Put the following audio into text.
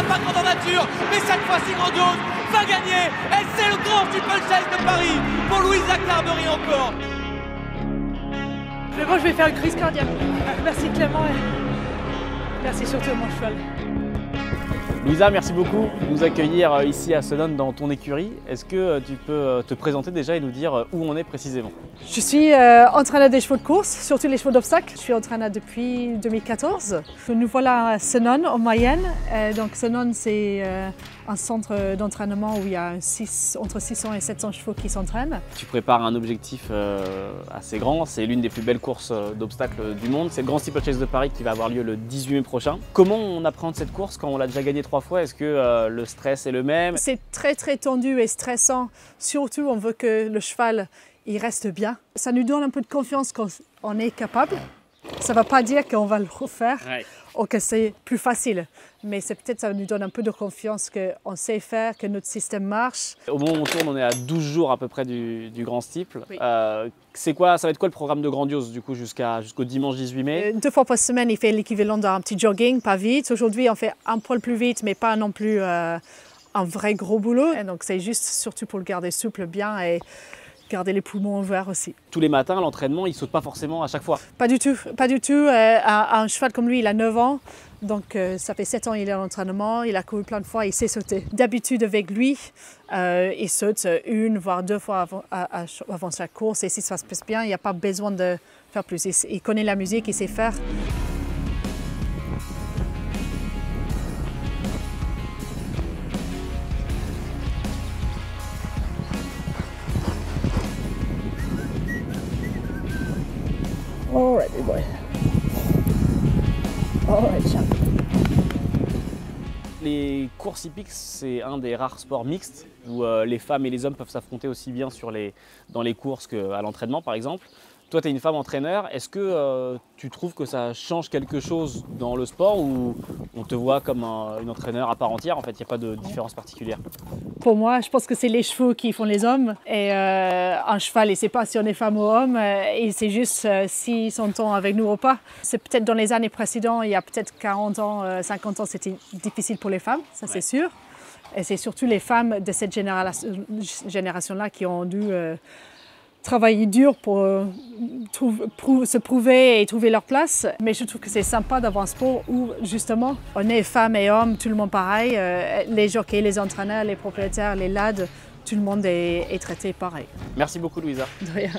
pas grande en nature, mais cette fois-ci grandiose, va gagner. Et c'est le grand steeplechase de Paris pour Louisa Carberry encore. Je crois que je vais faire une crise cardiaque. Merci Clément et merci surtout à mon cheval. Louisa, merci beaucoup de nous accueillir ici à Senon dans ton écurie. Est-ce que tu peux te présenter déjà et nous dire où on est précisément? Je suis entraîneur des chevaux de course, surtout les chevaux d'obstacles. Je suis entraîneur depuis 2014. Nous voilà à Senon en Mayenne. Donc Senon, c'est un centre d'entraînement où il y a entre 600 et 700 chevaux qui s'entraînent. Tu prépares un objectif assez grand, c'est l'une des plus belles courses d'obstacles du monde. C'est le Grand Steeplechase de Paris qui va avoir lieu le 18 mai prochain. Comment on appréhende cette course quand on l'a déjà gagnée 3 fois? Est-ce que le stress est le même? C'est très tendu et stressant. Surtout, on veut que le cheval il reste bien. Ça nous donne un peu de confiance qu'on est capable. Ça ne va pas dire qu'on va le refaire ou que c'est plus facile. Mais c'est peut-être ça nous donne un peu de confiance qu'on sait faire, que notre système marche. Au moment où on tourne, on est à 12 jours à peu près du Grand Steeple. Oui. Ça va être quoi le programme de Grandiose du coup jusqu'au dimanche 18 mai? 2 fois par semaine, il fait l'équivalent d'un petit jogging, pas vite. Aujourd'hui, on fait un poil plus vite, mais pas non plus un vrai gros boulot. Et donc c'est juste surtout pour le garder souple bien et garder les poumons ouverts aussi. Tous les matins, l'entraînement, il ne saute pas forcément à chaque fois? Pas du tout, pas du tout. Un cheval comme lui, il a 9 ans, donc ça fait 7 ans qu'il est à l'entraînement, il a couru plein de fois, il sait sauter. D'habitude avec lui, il saute 1 voire 2 fois avant chaque course et si ça se passe bien, il n'y a pas besoin de faire plus. Il connaît la musique, il sait faire. All right, big boy. All right, champ. Les courses hippiques, c'est un des rares sports mixtes où les femmes et les hommes peuvent s'affronter aussi bien dans les courses qu'à l'entraînement par exemple. Toi, tu es une femme entraîneur. Est-ce que tu trouves que ça change quelque chose dans le sport ou on te voit comme une entraîneur à part entière? En fait, il n'y a pas de différence particulière. Pour moi, je pense que c'est les chevaux qui font les hommes. Et un cheval, il ne sait pas si on est femme ou homme. Et c'est juste s'ils s'entendent avec nous ou pas. C'est peut-être dans les années précédentes, il y a peut-être 40 ans, 50 ans, c'était difficile pour les femmes, ça c'est sûr. Et c'est surtout les femmes de cette génération-là qui ont dû travailler dur pour se prouver et trouver leur place. Mais je trouve que c'est sympa d'avoir un sport où justement on est femmes et hommes, tout le monde pareil. Les jockeys, les entraîneurs, les propriétaires, les lads, tout le monde est traité pareil. Merci beaucoup Louisa. De rien.